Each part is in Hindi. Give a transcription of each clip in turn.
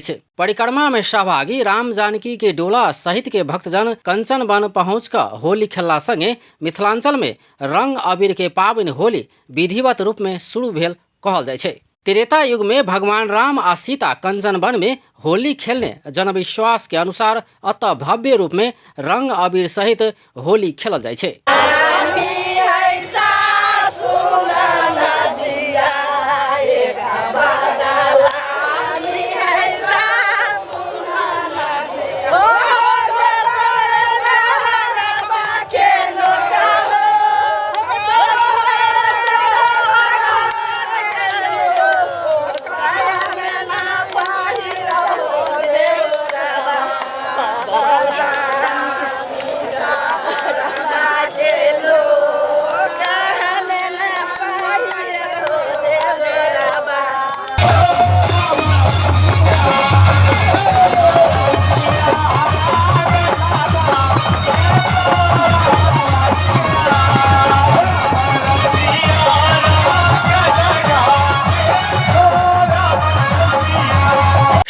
अछि। परिक्रमा में सहभागी राम जानकी के डोला सहित के भक्तजन कंचन वन पहुँच कर होली खेलला संगे मिथिलांचल में रंग अबीर के पावनि होली विधिवत रूप में शुरू भेल कहल जाइ छै। त्रेता युग में भगवान राम आ सीता कंचन वन में होली खेलने जनविश्वास के अनुसार अतः भव्य रूप में रंग अबीर सहित होली खेलल जाइ छै।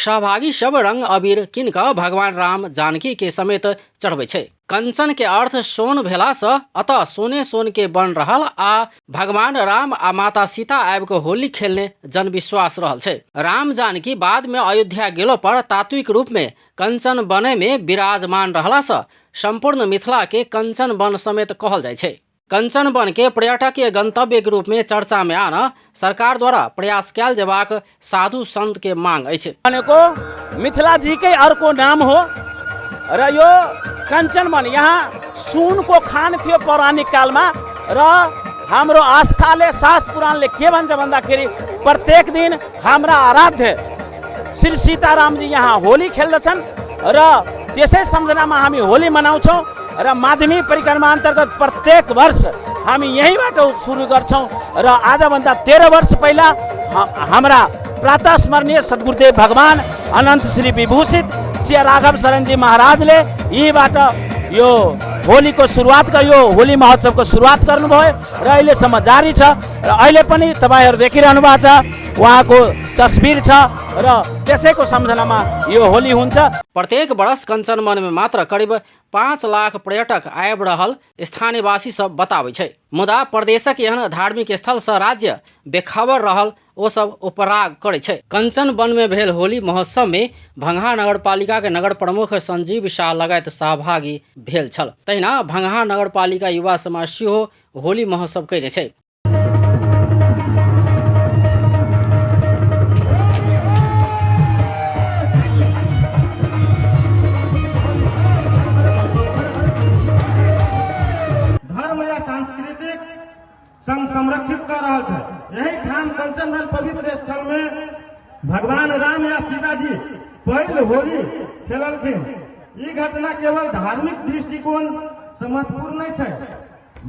सहभागी सब रंग अबीर किन कऽ भगवान राम जानकी के समेत चढ़बै छै। कंचन के अर्थ सोन भेला सँ अतः सोने सोन के बन रहल आ भगवान राम आ माता सीता आबि कऽ होली खेलने जनविश्वास रहल छै। राम जानकी बाद में अयोध्या गेलो पर तात्विक रूप में कंचन बने में विराजमान रहला सँ संपूर्ण मिथिला के कंचन वन समेत कहल जाइ छै। कंचन वन के पर्यटकीय गंतव्य के रूप में चर्चा में आना सरकार द्वारा प्रयास कैल जबाक साधु संत के मांग अछि। को मिथिला जी के अर्को नाम हो र यो कंचन वन यहाँ सुन को खान थियो पौराणिक काल में र हाम्रो आस्थाले शास्त्र पुराणले के भन्छ भन्दाखेरि प्रत्येक दिन हाम्रा आराध्य श्री सीताराम जी यहाँ होली खेल्दछन् र त्यसै सम्झनामा हामी होली मनाउँछौँ र माध्यमिक परिक्रमा अन्तर्गत प्रत्येक वर्ष हामी यहीँबाट सुरु गर्छौँ र आजभन्दा 13 वर्ष पहिला हाम्रा प्रातः स्मरणीय सद्गुरुदेव भगवान अनंत श्री विभूषित श्री राघव शरण जी महाराजले यहीँबाट यो होलीको सुरुवात गर्यो, होली महोत्सवको सुरुवात गर्नुभयो र अहिलेसम्म जारी छ र अहिले पनि तपाईहरु देखिरहनु भएको छ उहाँको तस्बिर छ र त्यसैको सम्झनामा यो होली हुन्छ। प्रत्येक वर्ष कंचन वन में मात्र करीब 5 लाख पर्यटक आबि रहल स्थानीयवासी सब बताबै छै। मुदा प्रदेशक एहन धार्मिक स्थल से राज्य बेखबर रहल ओ सब उपराग करे छै। कंचन वन में भेल होली महोत्सव में भंगहा नगरपालिका के नगर प्रमुख संजीव शाह लगायत सहभागी भेल छल। तहिना भंगहा नगरपालिका युवा समाज सेहो होली महोत्सव कयने छै। सांस्कृतिक संग संरक्षित कर रहा है। यही ठाम कंचन वन पवित्र स्थल में भगवान राम या सीता जी पहले होली खेललखिन। ये घटना केवल धार्मिक दृष्टिकोण से महत्वपूर्ण नहीं है,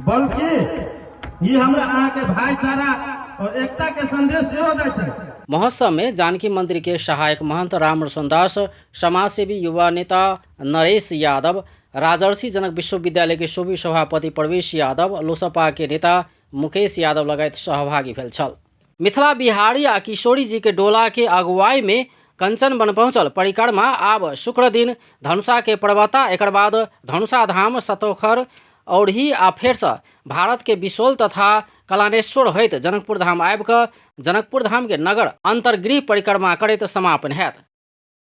बल्कि ये हमरा अहाँ के भाईचारा और एकता के संदेश सेहो दै छै। महोत्सव में जानकी मंदिर के सहायक महंत रामरसन दास, समाजसेवी युवा नेता नरेश यादव, राजर्षि जनक विश्वविद्यालय के शोभी सभापति प्रवेश यादव, लोसपा के नेता मुकेश यादव लगायत सहभागी भेल छल। मिथिला बिहारी आ किशोरी जी के डोला के अगुवाई में कंचन वन पहुंचल परिक्रमा आब शुक्र दिन धनुषा के पर्वता, एकर बाद धनुषा धाम, सतोखर, औढ़ी आ फेर से भारत के बिसोल तथा कलानेश्वर होइत जनकपुर धाम आबि कऽ जनकपुर धाम के नगर अंतर्गृह परिक्रमा करैत समापन हैत।